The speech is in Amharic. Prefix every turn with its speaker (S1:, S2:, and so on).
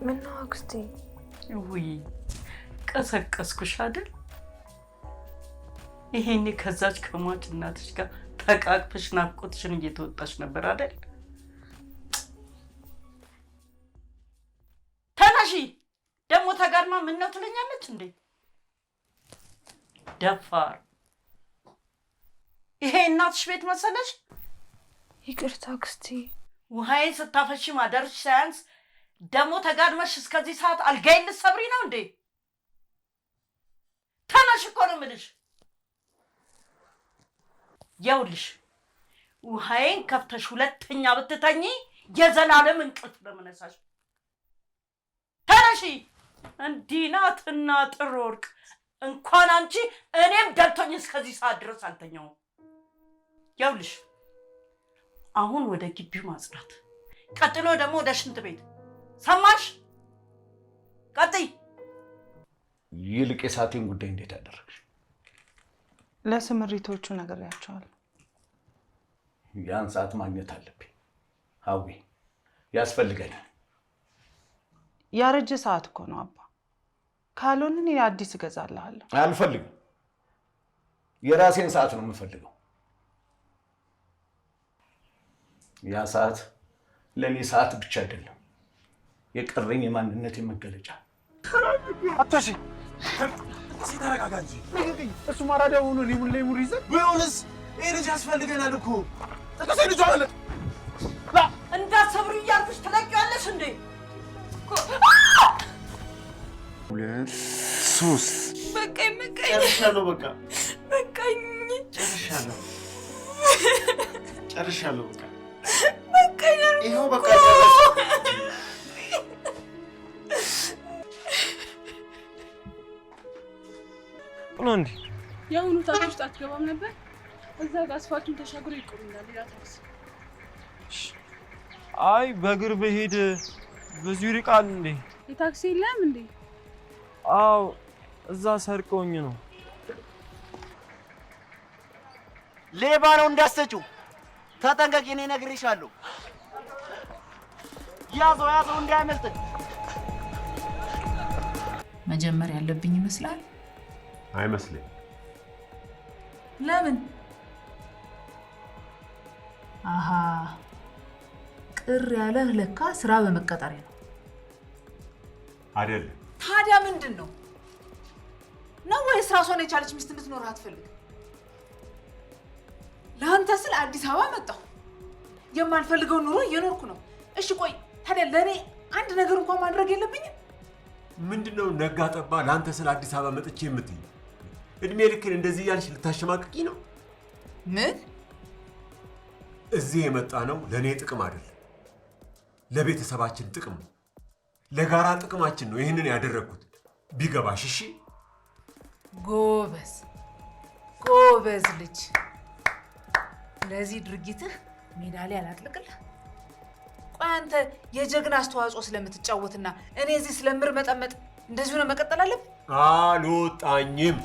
S1: ምን ነው አክስቴ?
S2: ውይ ቀሰቀስኩሽ አይደል? ይሄኔ ከዛች ከሟች እናትሽ ጋር ተቃቅፈሽ ናፍቆትሽን እየተወጣሽ ነበር አይደል? ተነሺ ደግሞ ተጋድማ ምን ነው ትለኛለች እንዴ? ደፋር! ይሄ እናትሽ ቤት መሰለሽ?
S1: ይቅርታ አክስቴ።
S2: ውሃዬን ስታፈሺ ማደርሽ ሳያንስ ደግሞ ተጋድመሽ እስከዚህ ሰዓት አልጋዬን ልትሰብሪ ነው እንዴ? ተነሽ እኮ ነው የምልሽ። ይኸውልሽ ውሃዬን ከፍተሽ ሁለተኛ ብትተኚ የዘላለም እንቅልፍ በመነሳሽ። ተነሺ። እንዲህ ናትና ጥሩ ወርቅ እንኳን አንቺ እኔም ደልቶኝ እስከዚህ ሰዓት ድረስ አልተኛውም። ይኸውልሽ አሁን ወደ ግቢው ማጽዳት፣ ቀጥሎ ደግሞ ወደ ሽንት ቤት። ሰማሽ? ቀጥይ።
S3: ይልቅ የሳቴን ጉዳይ እንዴት አደረግሽ?
S4: ለስምሪቶቹ ነግሬያቸዋለሁ።
S3: ያን ሰዓት ማግኘት አለብኝ። አዊ ያስፈልገኛል።
S4: ያረጀ ሰዓት እኮ ነው አባ። ካልሆነ እኔ አዲስ እገዛልሃለሁ።
S3: አልፈልግም። የራሴን ሰዓት ነው የምፈልገው። ያ ሰዓት ለእኔ ሰዓት ብቻ አይደለም፣ የቀረኝ የማንነት መገለጫ።
S5: አታሺ ተረጋጋ እንጂ። እሱ ማራዳ ሆኖ ሊሙን ላይ ሙሉ ይዘን ቢሆንስ ይሄ ልጅ ያስፈልገናል እኮ። ተከሰይ ልጅ አለ
S2: እንዳትሰብሪ እያልኩሽ ትለቂያለሽ እንዴ?
S5: 2 3
S1: በቃኝ በቃኝ
S5: ጨርሻለሁ። በቃ
S1: በቃኝ።
S5: ጨርሻለሁ። ጨርሻለሁ። በቃ
S1: በቃኝ።
S5: ይኸው በቃ ጨርሻለሁ።
S6: ነው እንዴ?
S7: የአሁኑ ታክሲ ውስጥ አትገባም ነበር? እዛ ጋር አስፋልቱን ተሻግሮ ይቆምናል። ሌላ ታክሲ።
S6: አይ በእግር በሄድ ብዙ ይርቃል እንዴ?
S7: የታክሲ የለም እንዴ?
S6: አው እዛ ሰርቀውኝ ነው።
S8: ሌባ ነው እንዳትሰጪው፣ ተጠንቀቂ። እኔ እነግርሻለሁ። ያዘው እንዳያመልጥ።
S9: መጀመሪያ ያለብኝ ይመስላል።
S5: አይመስልም።
S9: ለምን? አሃ ቅር ያለህ ለካ ስራ በመቀጠሪያ ነው
S5: አይደለም።
S9: ታዲያ ምንድን ነው? ነው ወይስ ራሷን የቻለች ሚስት እንድትኖር አትፈልግ? ለአንተ ስል አዲስ አበባ መጣሁ። የማልፈልገውን ኑሮ እየኖርኩ ነው። እሺ ቆይ ታዲያ ለእኔ አንድ ነገር እንኳን ማድረግ የለብኝም?
S5: ምንድነው ነጋ ጠባ ለአንተ ስለ አዲስ አበባ መጥቼ የምትይ? እድሜ ልክን እንደዚህ እያልሽ ልታሸማቅቂ ነው?
S9: ምን?
S5: እዚህ የመጣ ነው ለእኔ ጥቅም አይደለም፣ ለቤተሰባችን ጥቅም ነው። ለጋራ ጥቅማችን ነው ይህንን ያደረግኩት። ቢገባሽ። እሺ
S9: ጎበዝ ጎበዝ ልጅ። ለዚህ ድርጊትህ ሜዳሊያ አላጥልቅልህ። ቆይ አንተ የጀግና አስተዋጽኦ ስለምትጫወትና እኔ እዚህ ስለምርመጠመጥ እንደዚህ ነው መቀጠል አለብህ?
S5: አልወጣኝም።